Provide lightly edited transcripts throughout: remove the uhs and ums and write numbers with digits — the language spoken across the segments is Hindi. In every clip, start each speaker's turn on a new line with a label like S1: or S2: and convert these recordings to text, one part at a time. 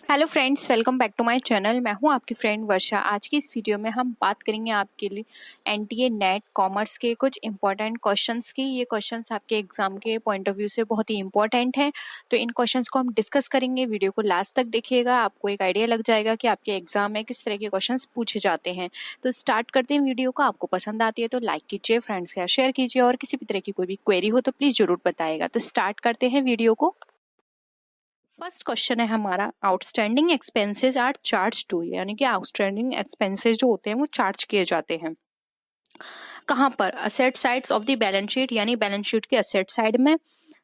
S1: Hello friends, welcome back to my channel. मैं हूं आपकी फ्रेंड वर्षा। आज की इस वीडियो में हम बात करेंगे आपके लिए एनटीए नेट कॉमर्स के कुछ इंपॉर्टेंट क्वेश्चंस की। ये क्वेश्चंस आपके एग्जाम के पॉइंट ऑफ व्यू से बहुत ही इंपॉर्टेंट हैं, तो इन क्वेश्चंस को हम डिस्कस करेंगे। वीडियो को लास्ट तक देखिएगा, आपको एक आइडिया लग जाएगा कि आपके एग्जाम में किस तरह के क्वेश्चन पूछे जाते हैं। तो स्टार्ट करते हैं वीडियो को। आपको पसंद आती है तो लाइक कीजिए, फ्रेंड्स के साथ शेयर कीजिए, और किसी भी तरह की कोई भी क्वेरी हो तो प्लीज जरूर बताइएगा। तो स्टार्ट करते हैं वीडियो को। फर्स्ट क्वेश्चन है हमारा, outstanding expenses are charge to, यानी कि आउटस्टैंडिंग एक्सपेंसेस जो होते हैं वो चार्ज किए जाते हैं कहाँ पर? Asset sides of the balance sheet, यानी बैलेंस शीट के असेट साइड में।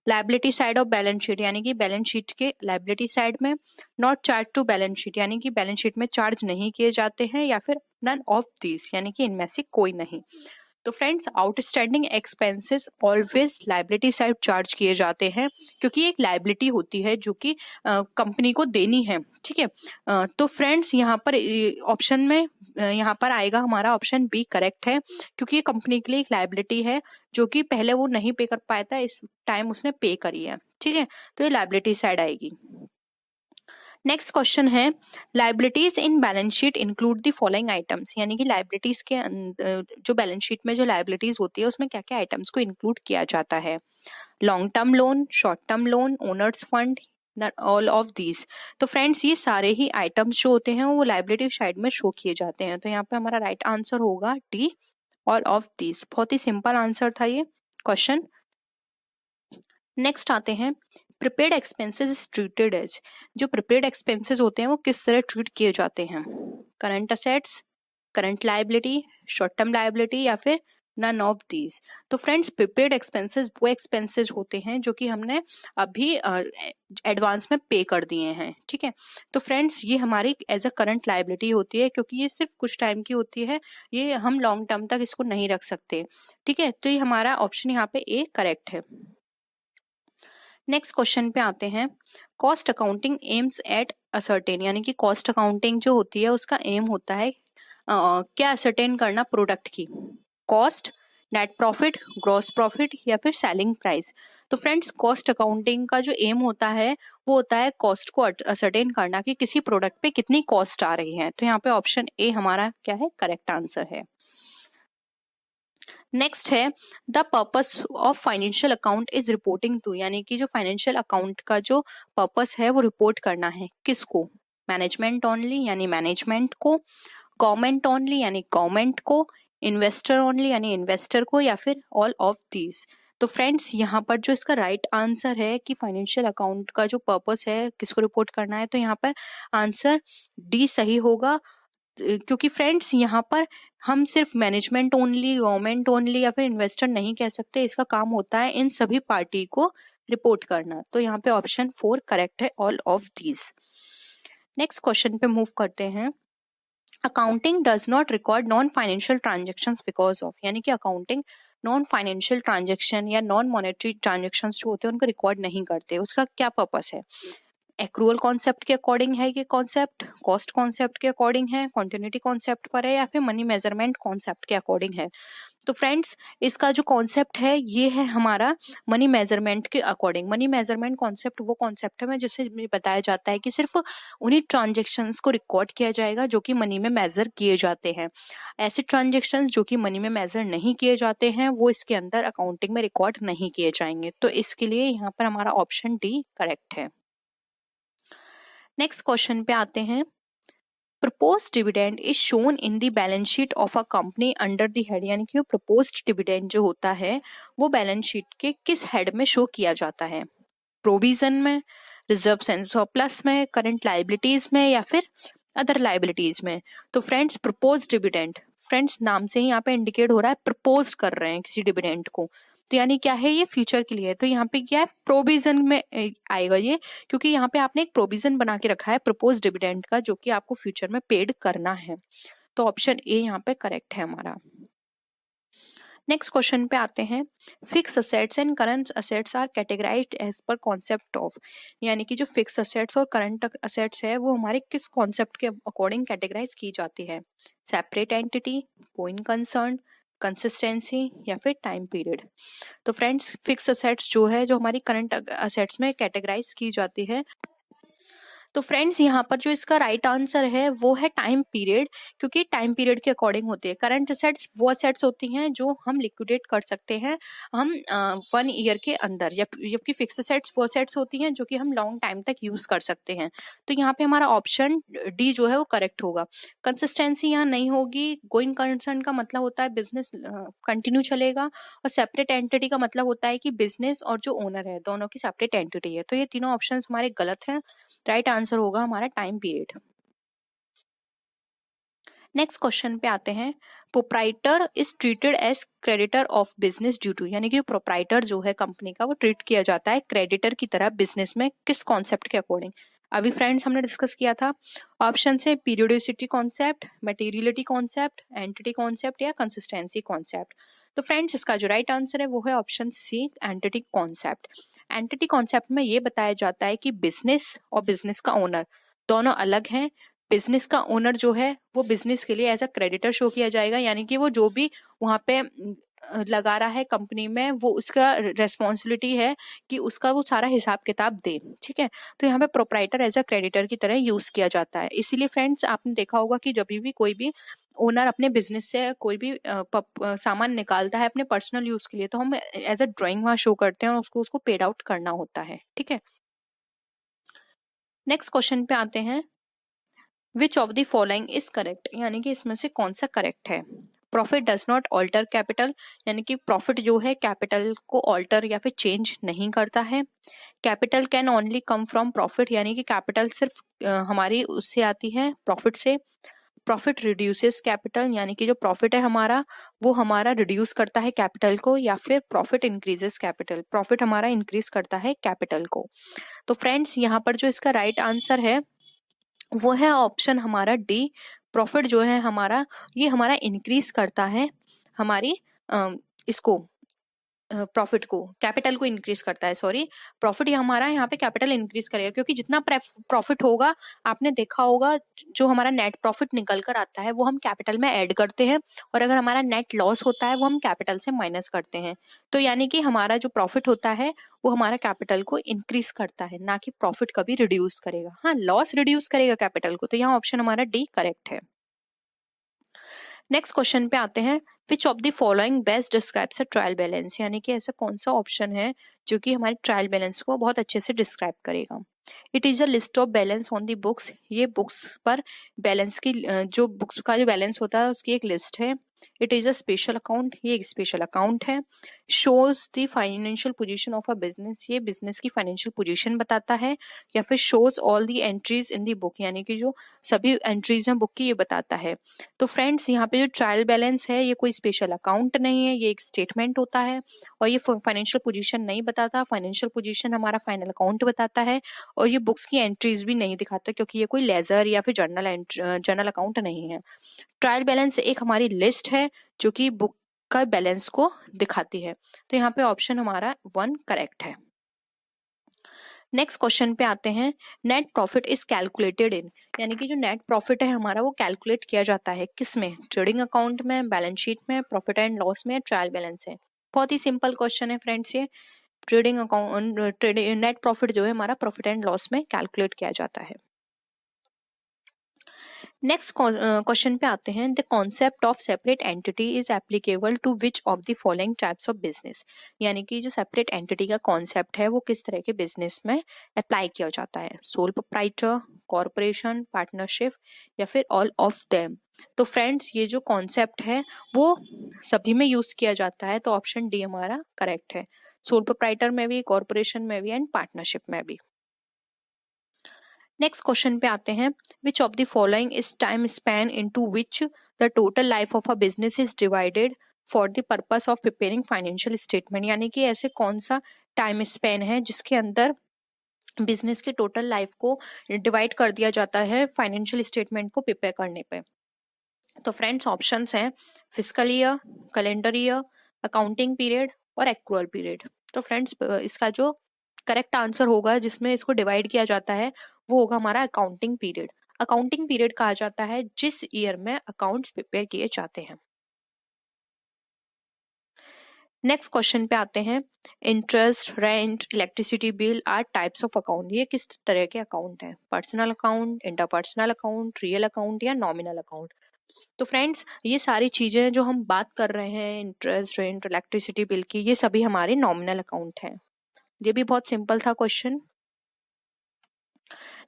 S1: Liability side of balance sheet, यानी कि बैलेंस शीट के लाइबिलिटी साइड में। Not charge to balance sheet, यानी कि बैलेंस शीट में चार्ज नहीं किए जाते हैं, या फिर नन ऑफ दीज, यानी कि इनमें से कोई नहीं। तो friends, outstanding expenses always liability side charge किए जाते हैं, क्योंकि एक लाइबिलिटी होती है जो कि कंपनी को देनी है। ठीक है, तो फ्रेंड्स यहाँ पर ऑप्शन में यहाँ पर आएगा हमारा ऑप्शन बी करेक्ट है, क्योंकि ये कंपनी के लिए एक लाइबिलिटी है जो कि पहले वो नहीं पे कर पाया था, इस टाइम उसने पे करी है। ठीक है, तो ये लाइबिलिटी साइड आएगी। नेक्स्ट क्वेश्चन है, liabilities in balance sheet include the following items, यानी कि लाइबिलिटीज के जो बैलेंस शीट में जो लाइबिलिटीज होती है उसमें क्या क्या आइटम्स को इंक्लूड किया जाता है? Long term loan, short term loan, owner's fund, all of these. तो फ्रेंड्स, ये सारे ही आइटम्स जो होते हैं वो लाइबिलिटी साइड में शो किए जाते हैं। तो यहाँ पे हमारा राइट आंसर होगा डी, ऑल ऑफ दीज। बहुत ही सिंपल आंसर था ये क्वेश्चन। नेक्स्ट आते हैं, प्रीपेड एक्सपेंसेस ट्रीटेड एज। जो प्रीपेड एक्सपेंसेस होते हैं वो किस तरह ट्रीट किए जाते हैं? Current assets, current liability, short term liability, या फिर नन ऑफ दीज। तो फ्रेंड्स, प्रीपेड एक्सपेंसेस वो एक्सपेंसेस होते हैं जो कि हमने अभी एडवांस में पे कर दिए हैं। ठीक है, तो फ्रेंड्स ये हमारी एज अ करंट लाइबिलिटी होती है, क्योंकि ये सिर्फ कुछ टाइम की होती है, ये हम लॉन्ग टर्म तक इसको नहीं रख सकते। ठीक है, तो ये हमारा ऑप्शन यहाँ पे ए करेक्ट है। नेक्स्ट क्वेश्चन पे आते हैं, cost accounting aims at ascertain, यानी कि कॉस्ट अकाउंटिंग जो होती है उसका एम होता है क्या असर्टेन करना? प्रोडक्ट की cost, net profit, gross profit, या फिर सेलिंग प्राइस। तो फ्रेंड्स, कॉस्ट अकाउंटिंग का जो एम होता है वो होता है कॉस्ट को असर्टेन करना कि किसी प्रोडक्ट पे कितनी कॉस्ट आ रही है। तो यहाँ पे ऑप्शन ए हमारा क्या है? करेक्ट आंसर है। नेक्स्ट है, the purpose of financial account is reporting to, यानी कि जो फाइनेंशियल अकाउंट का जो पर्पस है वो रिपोर्ट करना है किसको? मैनेजमेंट ओनली, यानी मैनेजमेंट को। गवर्नमेंट ओनली, यानी गवर्नमेंट को। इन्वेस्टर ओनली, यानी इन्वेस्टर को, या फिर ऑल ऑफ दीज। तो फ्रेंड्स, यहाँ पर जो इसका राइट आंसर है कि फाइनेंशियल अकाउंट का जो पर्पस है किसको रिपोर्ट करना है, तो यहाँ पर आंसर डी सही होगा। क्योंकि फ्रेंड्स, यहाँ पर हम सिर्फ मैनेजमेंट ओनली, गवर्नमेंट ओनली, या फिर इन्वेस्टर नहीं कह सकते। इसका काम होता है इन सभी पार्टी को रिपोर्ट करना। तो यहाँ पे ऑप्शन 4 करेक्ट है, all of these. Next question पे मूव करते हैं, accounting does not record non financial transaction because of, यानी कि अकाउंटिंग नॉन फाइनेंशियल ट्रांजेक्शन या नॉन मॉनेटरी ट्रांजेक्शन जो होते हैं उनको रिकॉर्ड नहीं करते। उसका क्या पर्पस है? एक्रूअल कॉन्सेप्ट के अकॉर्डिंग है ये कॉन्सेप्ट, कॉस्ट कॉन्सेप्ट के अकॉर्डिंग है, क्वांटिटी कॉन्सेप्ट पर है, या फिर मनी मेजरमेंट कॉन्सेप्ट के अकॉर्डिंग है? तो फ्रेंड्स, इसका जो कॉन्सेप्ट है ये है हमारा मनी मेजरमेंट के अकॉर्डिंग। मनी मेजरमेंट कॉन्सेप्ट वो कॉन्सेप्ट है जिससे बताया जाता है कि सिर्फ उन्हीं ट्रांजेक्शन्स को रिकॉर्ड किया जाएगा जो कि मनी में मेजर किए जाते हैं। ऐसे ट्रांजेक्शन्स जो कि मनी में मेजर नहीं किए जाते हैं वो इसके अंदर अकाउंटिंग में रिकॉर्ड नहीं किए जाएंगे। तो इसके लिए यहाँ पर हमारा ऑप्शन डी करेक्ट है। नेक्स्ट क्वेश्चन पे आते हैं, proposed dividend is shown in the balance sheet of a company under the head, यानी कि वो proposed dividend जो होता है वो बैलेंस शीट के किस हेड में शो किया जाता है? प्रोविजन में, रिजर्व एंड सरप्लस में, करंट लाइबिलिटीज में, या फिर अदर लाइबिलिटीज में? तो फ्रेंड्स, प्रपोज डिविडेंड, फ्रेंड्स नाम से ही यहाँ पे इंडिकेट हो रहा है प्रपोज कर रहे हैं किसी डिविडेंड को, तो यानी क्या है? ये फ्यूचर के लिए है। तो यहाँ पे क्या है? प्रोविजन में आएगा ये, क्योंकि यहाँ पे आपने एक प्रोविजन बना के रखा है प्रपोज डिविडेंड का जो कि आपको फ्यूचर में पेड करना है। तो ऑप्शन ए यहाँ पे करेक्ट है हमारा। नेक्स्ट क्वेश्चन पे आते हैं, fix assets and current assets are categorized as per concept of, यानी कि जो फिक्स असेट्स और करंट असेट्स है वो हमारे किस कॉन्सेप्ट के अकॉर्डिंग कैटेगराइज की जाती है? Separate entity, going concern, consistency, या फिर टाइम पीरियड? तो फ्रेंड्स, फिक्स असेट्स जो है जो हमारी करंट असेट्स में कैटेगराइज की जाती है तो फ्रेंड्स यहाँ पर जो इसका राइट आंसर है वो है टाइम पीरियड, क्योंकि टाइम पीरियड के अकॉर्डिंग होती है। करंट असेट्स वो असेट्स होती हैं जो हम लिक्विडेट कर सकते हैं हम 1 ईयर के अंदर, जबकि फिक्स असेट्स वो असेट्स होती हैं जो कि हम लॉन्ग टाइम तक यूज कर सकते हैं। तो यहाँ पे हमारा ऑप्शन डी जो है वो करेक्ट होगा। कंसिस्टेंसी यहाँ नहीं होगी। गोइंग कंसर्न का मतलब होता है बिजनेस कंटिन्यू चलेगा, और सेपरेट एंटिटी का मतलब होता है कि बिजनेस और जो ओनर है दोनों की सेपरेट एंटिटी है। तो ये तीनों ऑप्शंस हमारे गलत हैं। राइट आंसर होगा हमारा टाइम पीरियड। नेक्स्ट क्वेश्चन पे आते हैं। Proprietor is treated as creditor of business due to, यानी कि प्रोप्राइटर जो है कंपनी का वो ट्रीट किया जाता है क्रेडिटर की तरह बिजनेस में, किस कॉन्सेप्ट के अकॉर्डिंग? अभी फ्रेंड्स हमने डिस्कस किया था। ऑप्शन है periodicity concept, materiality concept, entity concept या कंसिस्टेंसी कॉन्सेप्ट। तो फ्रेंड्स इसका जो राइट आंसर है वो है option C, entity concept. Entity concept में ये बताया जाता है कि बिजनेस और बिजनेस का ओनर दोनों अलग हैं। बिजनेस का ओनर जो है वो बिजनेस के लिए एज अ क्रेडिटर शो किया जाएगा, यानी कि वो जो भी वहाँ पे लगा रहा है कंपनी में वो उसका रेस्पॉन्सिबिलिटी है कि उसका वो सारा हिसाब किताब दे। ठीक है, तो यहाँ पे प्रोप्राइटर एज अ क्रेडिटर की तरह यूज किया जाता है। इसीलिए फ्रेंड्स आपने देखा होगा कि जब भी कोई भी ओनर अपने बिजनेस से कोई भी सामान निकालता है अपने पर्सनल यूज के लिए, तो हम एज अ ड्राइंग वहाँ शो करते हैं और उसको पेड आउट करना होता है। ठीक है, नेक्स्ट क्वेश्चन पे आते हैं। Which of the following is correct, यानी कि इसमें से कौन सा करेक्ट है? Profit does not alter capital, यानी कि प्रॉफिट जो है कैपिटल को ऑल्टर या फिर चेंज नहीं करता है। Capital can only come from profit, यानी कि कैपिटल सिर्फ हमारी उससे आती है प्रॉफिट से। प्रॉफिट रिड्यूसेस कैपिटल, यानी कि जो प्रॉफिट है हमारा वो हमारा रिड्यूस करता है कैपिटल को, या फिर प्रॉफिट इंक्रीजेस कैपिटल, प्रॉफिट हमारा इंक्रीज करता है कैपिटल को। तो फ्रेंड्स यहाँ पर जो इसका राइट आंसर है वो है ऑप्शन हमारा डी। प्रॉफिट जो है हमारा ये हमारा इंक्रीज करता है हमारी इसको प्रॉफिट को, कैपिटल को इंक्रीज करता है। सॉरी, प्रॉफिट ये हमारा यहाँ पे कैपिटल इंक्रीज करेगा, क्योंकि जितना प्रॉफिट होगा आपने देखा होगा जो हमारा नेट प्रॉफिट निकल कर आता है वो हम कैपिटल में ऐड करते हैं, और अगर हमारा नेट लॉस होता है वो हम कैपिटल से माइनस करते हैं। तो यानी कि हमारा जो प्रॉफिट होता है वो हमारा कैपिटल को इंक्रीज करता है, ना कि प्रॉफिट कभी रिड्यूस करेगा। हाँ, लॉस रिड्यूस करेगा कैपिटल को। तो यहाँ ऑप्शन हमारा डी करेक्ट है। नेक्स्ट क्वेश्चन पे आते हैं। Which of the following best describes a trial balance, यानी कि ऐसा कौन सा ऑप्शन है जो कि हमारे ट्रायल बैलेंस को बहुत अच्छे से डिस्क्राइब करेगा? It is a list of balance on the books, ये बुक्स पर बैलेंस की जो बुक्स का जो बैलेंस होता है उसकी एक लिस्ट है। It is a special account, ये एक स्पेशल अकाउंट है। Shows the financial position of a business, ये बिजनेस की फाइनेंशियल पोजीशन बताता है। या फिर shows all the entries in the book, यानी कि जो सभी एंट्रीज हैं बुक की ये बताता है। तो फ्रेंड्स यहाँ पे जो ट्रायल बैलेंस है ये कोई स्पेशल अकाउंट नहीं है, ये एक स्टेटमेंट होता है, और ये फाइनेंशियल पोजीशन नहीं बताता। फाइनेंशियल पोजीशन हमारा फाइनल अकाउंट बताता है, और ये बुक्स की एंट्रीज भी नहीं दिखाता, क्योंकि ये कोई लेजर या फिर जर्नल अकाउंट नहीं है। ट्रायल बैलेंस एक हमारी लिस्ट है जो कि बुक का बैलेंस को दिखाती है। तो यहाँ पे ऑप्शन हमारा 1 करेक्ट है। नेक्स्ट क्वेश्चन पे आते हैं। Net profit is calculated in, यानी कि जो नेट प्रॉफिट है हमारा वो कैलकुलेट किया जाता है किसमें? ट्रेडिंग अकाउंट में, बैलेंस शीट में, प्रॉफिट एंड लॉस में, ट्रायल बैलेंस है। बहुत ही सिंपल क्वेश्चन है फ्रेंड्स ये। ट्रेडिंग अकाउंट नेट प्रॉफिट जो है हमारा प्रॉफिट एंड लॉस में कैलकुलेट किया जाता है। नेक्स्ट क्वेश्चन पे आते हैं। The concept of separate entity is applicable to which of the following types of business, यानी कि जो सेपरेट एंटिटी का कॉन्सेप्ट है वो किस तरह के बिजनेस में अप्लाई किया जाता है? सोल प्रोप्राइटर, कॉर्पोरेशन, पार्टनरशिप, या फिर ऑल ऑफ देम। तो फ्रेंड्स ये जो कॉन्सेप्ट है वो सभी में यूज किया जाता है, तो ऑप्शन डी हमारा करेक्ट है। सोल प्रोप्राइटर में भी, कॉर्पोरेशन में भी एंड पार्टनरशिप में भी। नेक्स्ट क्वेश्चन पे आते हैं। Which of the following is time span into which the total life of a business is divided for the purpose of preparing financial statement, यानी कि ऐसे कौन सा टाइम स्पैन है जिसके अंदर बिजनेस के टोटल लाइफ को डिवाइड कर दिया जाता है फाइनेंशियल स्टेटमेंट को प्रिपेयर करने पे? तो फ्रेंड्स ऑप्शंस हैं fiscal year, calendar year, accounting period और एक्रूअल पीरियड। तो फ्रेंड्स इसका जो करेक्ट आंसर होगा जिसमें इसको डिवाइड किया जाता है वो होगा हमारा अकाउंटिंग पीरियड। अकाउंटिंग पीरियड कहा जाता है जिस ईयर में अकाउंट्स प्रिपेयर किए जाते हैं। नेक्स्ट क्वेश्चन पे आते हैं, interest, rent, electricity bill are types of account. ये किस तरह के अकाउंट हैं? Personal account, interpersonal account, real account या नॉमिनल अकाउंट। तो फ्रेंड्स ये सारी चीजें जो हम बात कर रहे हैं इंटरेस्ट, रेंट, इलेक्ट्रिसिटी बिल की, ये सभी हमारे नॉमिनल अकाउंट हैं। ये भी बहुत सिंपल था क्वेश्चन।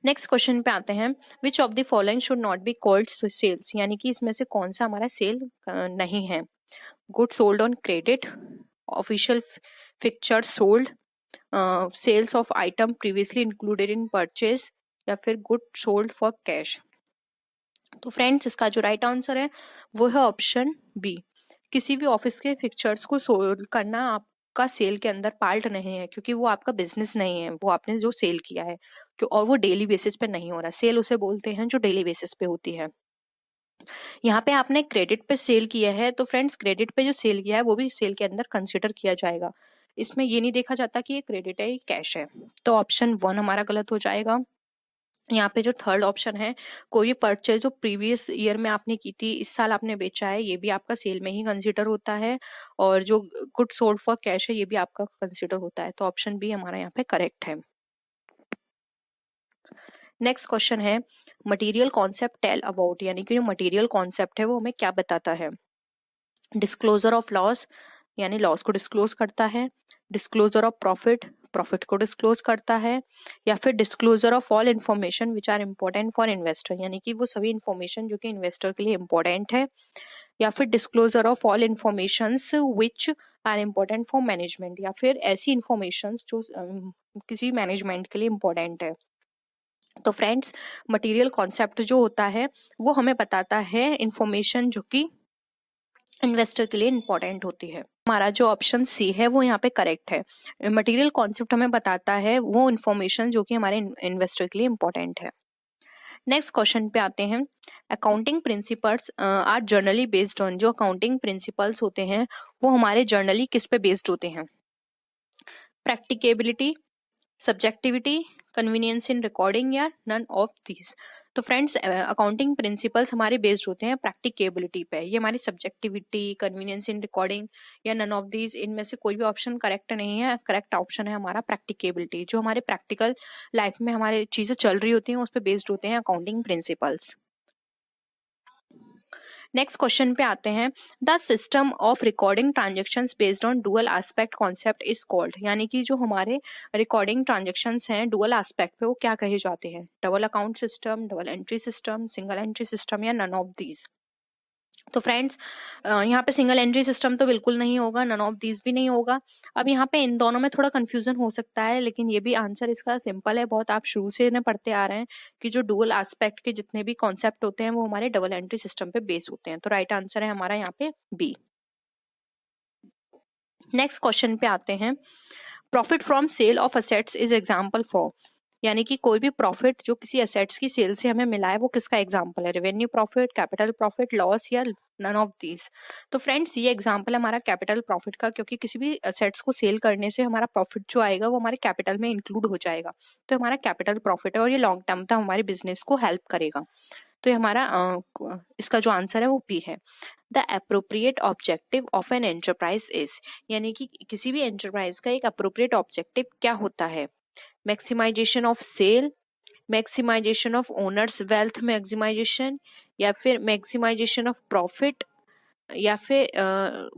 S1: नेक्स्ट क्वेश्चन पे आते हैं, which of the following should not be called sales, यानी कि इसमें से कौन सा हमारा सेल नहीं है? Good sold on credit, official fixture sold, sales of item previously included in purchase, या फिर गुड सोल्ड फॉर कैश। तो फ्रेंड्स इसका जो राइट आंसर है वो है ऑप्शन बी। किसी भी ऑफिस के फिक्चर्स को सोल्ड करना आपका सेल के अंदर पार्ट नहीं है, क्योंकि वो आपका बिजनेस नहीं है, वो आपने जो सेल किया है और वो डेली बेसिस पे नहीं हो रहा। सेल उसे बोलते हैं जो डेली बेसिस पे होती है। यहाँ पे आपने क्रेडिट पे सेल किया है, तो फ्रेंड्स क्रेडिट पे जो सेल किया है वो भी सेल के अंदर कंसिडर किया जाएगा। इसमें ये नहीं देखा जाता कि ये क्रेडिट है, ये कैश है। तो ऑप्शन 1 हमारा गलत हो जाएगा। यहाँ पे जो थर्ड ऑप्शन है, कोई भी परचेज जो प्रीवियस ईयर में आपने की थी, इस साल आपने बेचा है, ये भी आपका सेल में ही कंसिडर होता है। और जो गुड सोल्ड फॉर कैश है, ये भी आपका कंसिडर होता है। तो ऑप्शन बी हमारा यहाँ पे करेक्ट है। नेक्स्ट क्वेश्चन है, मटेरियल कॉन्सेप्ट टेल अबाउट, यानी कि जो मटेरियल कॉन्सेप्ट है वो हमें क्या बताता है? डिस्क्लोजर ऑफ लॉस, यानी लॉस को डिस्क्लोज करता है। डिस्क्लोजर ऑफ प्रॉफिट, प्रॉफिट को डिस्क्लोज करता है। या फिर disclosure of all information which are important for investor, यानी कि वो सभी इन्फॉर्मेशन जो कि इन्वेस्टर के लिए इम्पोर्टेंट है। या फिर disclosure of all information which are important for management, या फिर ऐसी इन्फॉर्मेशन जो किसी मैनेजमेंट के लिए इम्पोर्टेंट है। तो फ्रेंड्स मटेरियल कॉन्सेप्ट जो होता है वो हमें बताता है इन्फॉर्मेशन जो कि इन्वेस्टर के लिए इंपॉर्टेंट होती है। हमारा जो ऑप्शन सी है वो यहाँ पे करेक्ट है। मटेरियल कॉन्सेप्ट हमें बताता है वो इन्फॉर्मेशन जो कि हमारे इन्वेस्टर के लिए इंपॉर्टेंट है। नेक्स्ट क्वेश्चन पे आते हैं, accounting principles are generally based on, जो अकाउंटिंग प्रिंसिपल्स होते हैं वो हमारे जर्नली किस पे बेस्ड होते हैं? प्रैक्टिकेबिलिटी, सब्जेक्टिविटी, कन्वीनियंस इन रिकॉर्डिंग, या नन ऑफ दीज। तो फ्रेंड्स अकाउंटिंग प्रिंसिपल्स हमारे बेस्ड होते हैं प्रैक्टिकेबिलिटी पे। ये हमारी सब्जेक्टिविटी, कन्वीनियंस इन रिकॉर्डिंग या नन ऑफ दीज, इनमें से कोई भी ऑप्शन करेक्ट नहीं है। करेक्ट ऑप्शन है हमारा प्रैक्टिकेबिलिटी। जो हमारे प्रैक्टिकल लाइफ में हमारे चीजें चल रही होती हैं उस पर बेस्ड होते हैं अकाउंटिंग प्रिंसिपल्स। नेक्स्ट क्वेश्चन पे आते हैं, the system of recording transactions based on dual aspect concept is called, यानी कि जो हमारे रिकॉर्डिंग ट्रांजेक्शन्स हैं डुअल एस्पेक्ट पे वो क्या कहे जाते हैं? Double account system, double entry system, single entry system, या नन ऑफ दीज। तो फ्रेंड्स यहाँ पे सिंगल एंट्री सिस्टम तो बिल्कुल नहीं होगा, नन ऑफ दीज भी नहीं होगा। अब यहाँ पे इन दोनों में थोड़ा कंफ्यूजन हो सकता है, लेकिन ये भी आंसर इसका सिंपल है बहुत। आप शुरू से इन्हें पढ़ते आ रहे हैं कि जो डुअल एस्पेक्ट के जितने भी कॉन्सेप्ट होते हैं वो हमारे डबल एंट्री सिस्टम पे बेस होते हैं। तो राइट आंसर है हमारा यहाँ पे बी। नेक्स्ट क्वेश्चन पे आते हैं, profit from sale of assets is example for, यानी कि कोई भी प्रॉफिट जो किसी असेट्स की सेल से हमें मिला है वो किसका एग्जाम्पल है? Revenue profit, capital profit, loss, या नन ऑफ दीज। तो फ्रेंड्स ये एग्जाम्पल है हमारा कैपिटल प्रॉफिट का, क्योंकि किसी भी असेट्स को सेल करने से हमारा प्रॉफिट जो आएगा वो हमारे कैपिटल में इंक्लूड हो जाएगा। तो हमारा कैपिटल प्रॉफिट है और ये लॉन्ग टर्म तक हमारे बिजनेस को हेल्प करेगा। तो ये हमारा इसका जो आंसर है वो बी है। The appropriate objective of an enterprise is, यानी कि किसी भी एंटरप्राइज का एक अप्रोप्रिएट ऑब्जेक्टिव क्या होता है? Maximization of sale, maximization of owners wealth maximization, या फिर मैक्सिमाइजेशन ऑफ प्रॉफिट, या फिर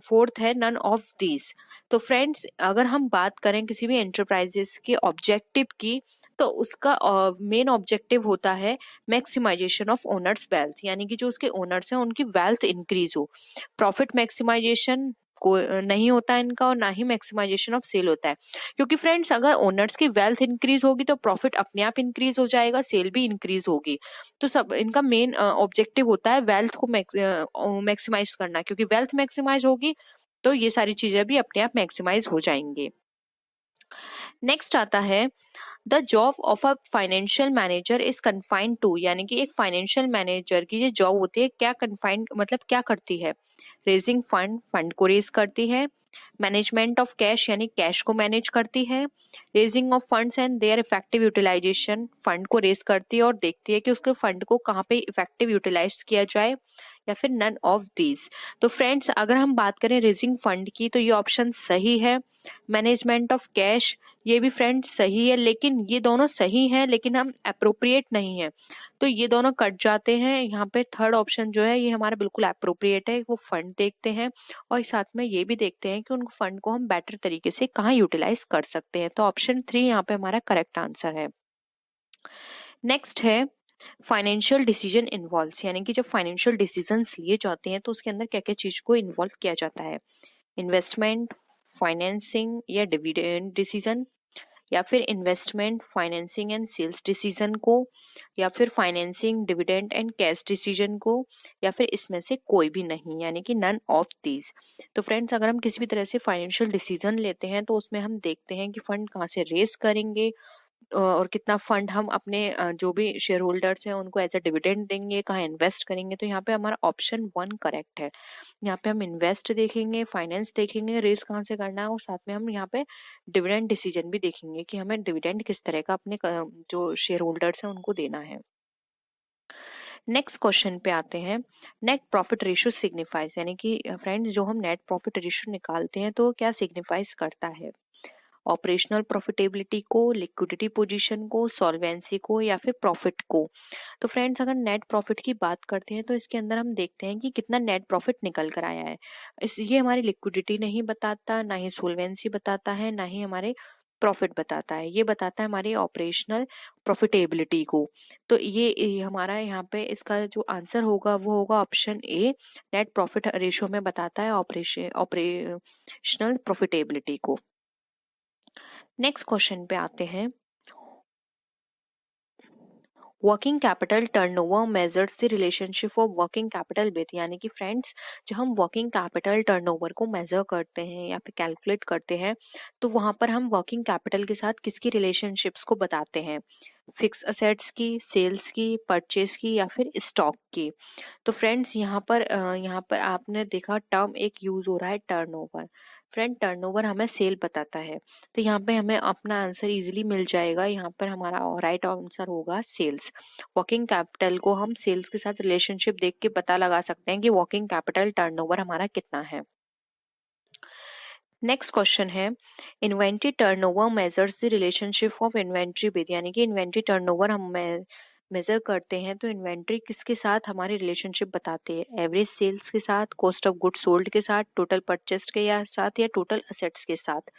S1: फोर्थ है नन ऑफ दीज। तो फ्रेंड्स अगर हम बात करें किसी भी एंटरप्राइजेस के ऑब्जेक्टिव की, तो उसका मेन ऑब्जेक्टिव होता है मैक्सिमाइजेशन ऑफ ओनर्स वेल्थ, यानी कि जो उसके ओनर्स हैं उनकी वेल्थ इंक्रीज हो। प्रॉफिट मैक्सिमाइजेशन को नहीं होता है इनका, और ना ही मैक्सिमाइजेशन ऑफ सेल होता है, क्योंकि फ्रेंड्स अगर ओनर्स की वेल्थ इंक्रीज होगी तो प्रॉफिट अपने आप इंक्रीज हो जाएगा, सेल भी इंक्रीज होगी। तो सब इनका मेन ऑब्जेक्टिव होता है वेल्थ को मैक्सिमाइज करना, क्योंकि वेल्थ मैक्सिमाइज होगी तो ये सारी चीजें भी अपने आप मैक्सिमाइज हो जाएंगे। नेक्स्ट आता है, the job of a financial manager is confined to, यानी कि एक फाइनेंशियल मैनेजर की जो जॉब होती है क्या कन्फाइंड मतलब क्या करती है? रेजिंग फंड, फंड को रेज करती है। मैनेजमेंट ऑफ कैश, यानी कैश को मैनेज करती है। Raising of funds and their effective utilization, fund को रेज करती है और देखती है कि उसके फंड को कहाँ पे इफेक्टिव यूटिलाइज किया जाए। या फिर नन ऑफ दीज। तो फ्रेंड्स अगर हम बात करें रेजिंग फंड की तो ये ऑप्शन सही है। मैनेजमेंट ऑफ कैश ये भी फ्रेंड्स सही है, लेकिन ये दोनों सही हैं लेकिन हम अप्रोप्रिएट नहीं है, तो ये दोनों कट जाते हैं। यहाँ पे थर्ड ऑप्शन जो है ये हमारा बिल्कुल अप्रोप्रिएट है। वो फंड देखते हैं और साथ में ये भी देखते हैं कि उन फंड को हम बेटर तरीके से कहाँ यूटिलाइज कर सकते हैं। तो ऑप्शन 3 यहाँ पे हमारा करेक्ट आंसर है। नेक्स्ट है फाइनेंशियल डिसीजन इन्वॉल्व्स, यानी कि जब फाइनेंशियल डिसीजंस लिए जाते हैं तो उसके अंदर क्या क्या चीज को इन्वॉल्व किया जाता है। इन्वेस्टमेंट, फाइनेंसिंग या डिविडेंड डिसीजन, या फिर investment, financing and sales decision को, या फिर financing, dividend and cash decision को, या फिर इसमें से कोई भी नहीं, यानी कि नन ऑफ दीज। तो फ्रेंड्स अगर हम किसी भी तरह से फाइनेंशियल डिसीजन लेते हैं तो उसमें हम देखते हैं कि फंड कहाँ से रेस करेंगे और कितना फंड हम अपने जो भी शेयर होल्डर्स हैं उनको एज अ डिविडेंड देंगे, कहाँ इन्वेस्ट करेंगे। तो यहाँ पे हमारा ऑप्शन 1 करेक्ट है। यहाँ पे हम इन्वेस्ट देखेंगे, फाइनेंस देखेंगे, रेस कहाँ से करना है, और साथ में हम यहाँ पे डिविडेंड डिसीजन भी देखेंगे कि हमें डिविडेंड किस तरह का अपने जो शेयर होल्डर्स हैं उनको देना है। नेक्स्ट क्वेश्चन पे आते हैं। नेट प्रॉफिट रेशियो सिग्निफाइज, यानी कि फ्रेंड्स जो हम नेट प्रॉफिट रेशियो निकालते हैं तो क्या सिग्निफाइज करता है। ऑपरेशनल प्रॉफिटेबिलिटी को, लिक्विडिटी पोजीशन को, सॉल्वेंसी को, या फिर प्रॉफिट को। तो फ्रेंड्स अगर नेट प्रॉफिट की बात करते हैं तो इसके अंदर हम देखते हैं कि कितना नेट प्रॉफिट निकल कर आया है। ये हमारी लिक्विडिटी नहीं बताता, ना ही सॉल्वेंसी बताता है, ना ही हमारे प्रॉफिट बताता है। ये बताता है हमारी ऑपरेशनल प्रॉफिटेबिलिटी को। तो ये हमारा यहाँ पे इसका जो आंसर होगा वो होगा option A. Net profit ratio में बताता है ऑपरेशनल प्रॉफिटेबिलिटी को। नेक्स्ट क्वेश्चन पे आते हैं। Working capital turnover measures the relationship of working capital with, यानी कि फ्रेंड्स जब हम वर्किंग कैपिटल टर्नओवर को मेजर करते हैं या फिर कैलकुलेट करते हैं तो वहां पर हम वर्किंग कैपिटल के साथ किसकी रिलेशनशिप्स को बताते हैं। फिक्स असेट्स की, सेल्स की, परचेज की, या फिर स्टॉक की। तो फ्रेंड्स यहाँ पर आपने देखा टर्म एक यूज हो रहा है टर्नओवर। फ्रेंड टर्नओवर हमें सेल बताता है, तो यहाँ पे हमें अपना आंसर इजीली मिल जाएगा। यहाँ पर हमारा राइट आंसर होगा सेल्स। वर्किंग कैपिटल को हम सेल्स के साथ रिलेशनशिप देख के पता लगा सकते हैं कि वर्किंग कैपिटल टर्नओवर हमारा कितना है। नेक्स्ट क्वेश्चन है inventory turnover measures the relationship of inventory with, यानी कि इन्वेंट्री टर्नओवर हम मेजर करते हैं तो इन्वेंट्री किसके साथ हमारी रिलेशनशिप बताते हैं। एवरेज सेल्स के साथ, कॉस्ट ऑफ गुड्स सोल्ड के साथ, टोटल परचेज के साथ, या टोटल असेट्स के साथ।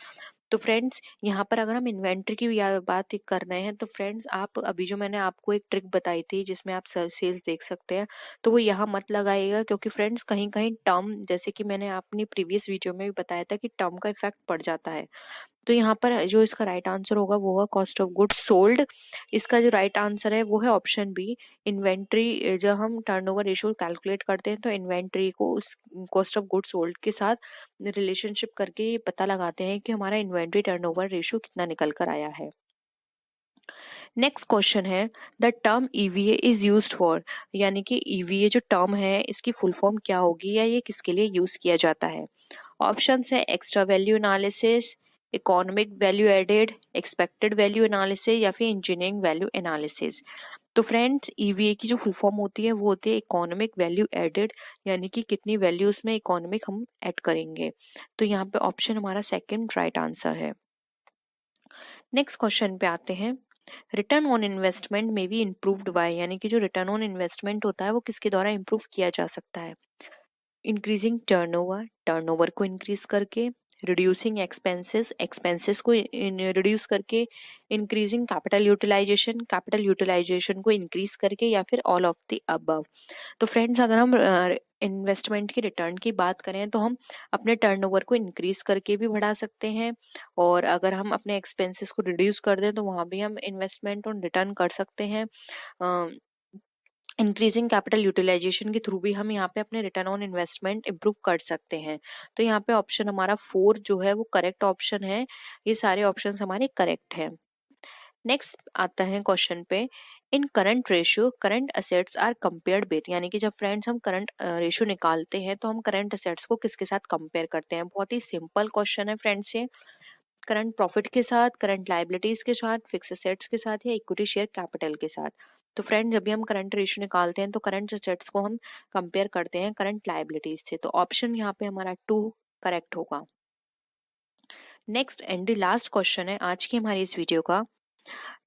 S1: तो फ्रेंड्स यहाँ पर अगर हम इन्वेंट्री की बात कर रहे हैं तो फ्रेंड्स आप अभी जो मैंने आपको एक ट्रिक बताई थी जिसमें आप सेल्स देख सकते हैं तो वो यहाँ मत लगाइएगा, क्योंकि फ्रेंड्स कहीं कहीं टर्म, जैसे कि मैंने अपनी प्रीवियस वीडियो में भी बताया था कि टर्म का इफेक्ट पड़ जाता है। तो यहाँ पर जो इसका राइट आंसर होगा वो होगा कॉस्ट ऑफ गुड्स सोल्ड। इसका जो राइट आंसर है वो है ऑप्शन बी इन्वेंट्री। जब हम टर्नओवर रेशियो कैलकुलेट करते हैं तो इन्वेंट्री को उस कॉस्ट ऑफ गुड्स सोल्ड के साथ रिलेशनशिप करके ये पता लगाते हैं कि हमारा इन्वेंट्री टर्नओवर रेशियो कितना निकल कर आया है। नेक्स्ट क्वेश्चन है the term EVA is used for, यानी कि ईवीए जो टर्म है इसकी फुल फॉर्म क्या होगी या ये किसके लिए यूज किया जाता है। ऑप्शन है extra value analysis, economic value added, expected value analysis, या फिर इंजीनियरिंग वैल्यू एनालिसिस। तो फ्रेंड्स ईवीए की जो फुल फॉर्म होती है वो होती है इकोनॉमिक वैल्यू एडेड, यानी कि कितनी वैल्यू उसमें इकोनॉमिक हम ऐड करेंगे। तो यहाँ पे ऑप्शन हमारा सेकंड राइट आंसर है। नेक्स्ट क्वेश्चन पे आते हैं। रिटर्न ऑन इन्वेस्टमेंट में बी इम्प्रूव्ड बाय, यानी कि जो रिटर्न ऑन इन्वेस्टमेंट होता है वो किसके द्वारा इम्प्रूव किया जा सकता है। इंक्रीजिंग टर्नओवर, टर्नओवर को इंक्रीज करके, रिड्यूसिंग एक्सपेंसेस, एक्सपेंसेस को रिड्यूस करके, increasing capital utilization, capital utilization को इंक्रीज करके, या फिर ऑल ऑफ द अबव। तो फ्रेंड्स अगर हम इन्वेस्टमेंट की रिटर्न की बात करें तो हम अपने टर्नओवर को इंक्रीज करके भी बढ़ा सकते हैं, और अगर हम अपने एक्सपेंसेस को रिड्यूस कर दें तो वहाँ भी हम इन्वेस्टमेंट ऑन रिटर्न कर सकते हैं। इंक्रीजिंग कैपिटल यूटिलाइजेशन के थ्रू भी हम यहाँ पे अपने रिटर्न ऑन इन्वेस्टमेंट इम्प्रूव कर सकते हैं। तो यहाँ पे ऑप्शन हमारा 4 जो है वो करेक्ट ऑप्शन है। ये सारे ऑप्शंस हमारे करेक्ट हैं। नेक्स्ट आता है क्वेश्चन पे in current ratio current assets are compared with, यानी कि जब फ्रेंड्स हम करंट रेशियो निकालते हैं तो हम करंट असेट्स को किसके साथ कंपेयर करते हैं। बहुत ही सिंपल क्वेश्चन है फ्रेंड्स ये। करंट प्रॉफिट के साथ, करंट लायबिलिटीज के साथ, फिक्स असेट्स के साथ, या इक्विटी शेयर कैपिटल के साथ। तो फ्रेंड्स जब भी हम करंट रेशियो निकालते हैं तो करंट असेट्स को हम कंपेयर करते हैं करंट लायबिलिटीज से। तो ऑप्शन यहाँ पे हमारा 2 करेक्ट होगा। नेक्स्ट एंड लास्ट क्वेश्चन है आज की हमारी इस वीडियो का,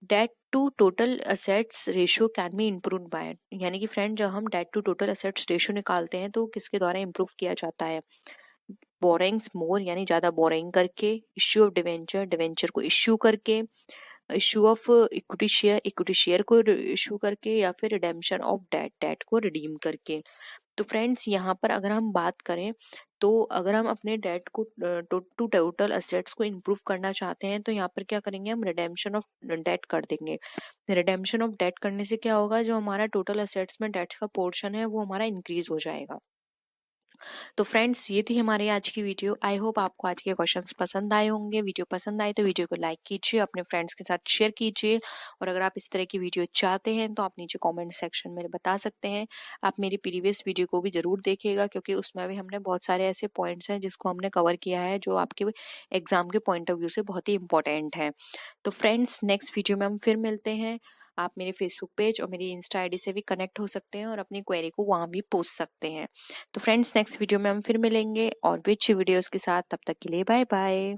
S1: debt to total assets ratio can be improve by, यानी कि फ्रेंड जब हम debt to total assets ratio निकालते हैं तो किसके द्वारा इम्प्रूव किया जाता है? बोरिंग्स मोर यानी ज्यादा बोरिंग करके, इश्यू ऑफ डिवेंचर, डिवेंचर को इश्यू करके, इश्यू ऑफ इक्विटी शेयर को इश्यू करके, या फिर रिडेम्पशन ऑफ डेट, डेट को रिडीम करके। तो फ्रेंड्स यहाँ पर अगर हम बात करें तो अगर हम अपने डेट को टू टोटल असेट्स को इम्प्रूव करना चाहते हैं तो यहाँ पर क्या करेंगे, हम रिडेम्पशन ऑफ डेट कर देंगे। रिडेम्पशन ऑफ डेट करने से क्या होगा, जो हमारा टोटल असेट्स में डेट्स का पोर्शन है वो हमारा इंक्रीज हो जाएगा। तो फ्रेंड्स ये थी हमारी आज की वीडियो। आई होप आपको आज के क्वेश्चंस पसंद आए होंगे। वीडियो पसंद आए तो वीडियो को लाइक कीजिए, अपने फ्रेंड्स के साथ शेयर कीजिए, और अगर आप इस तरह की वीडियो चाहते हैं तो आप नीचे कमेंट सेक्शन में बता सकते हैं। आप मेरी प्रीवियस वीडियो को भी जरूर देखिएगा, क्योंकि उसमें भी हमने बहुत सारे ऐसे पॉइंट्स हैं जिसको हमने कवर किया है जो आपके एग्जाम के पॉइंट ऑफ व्यू से बहुत ही इंपॉर्टेंट है। तो फ्रेंड्स नेक्स्ट वीडियो में हम फिर मिलते हैं। आप मेरे फेसबुक पेज और मेरी इंस्टा आईडी से भी कनेक्ट हो सकते हैं और अपनी क्वेरी को वहां भी पूछ सकते हैं। तो फ्रेंड्स नेक्स्ट वीडियो में हम फिर मिलेंगे और भी अच्छी वीडियोस के साथ। तब तक के लिए बाय बाय।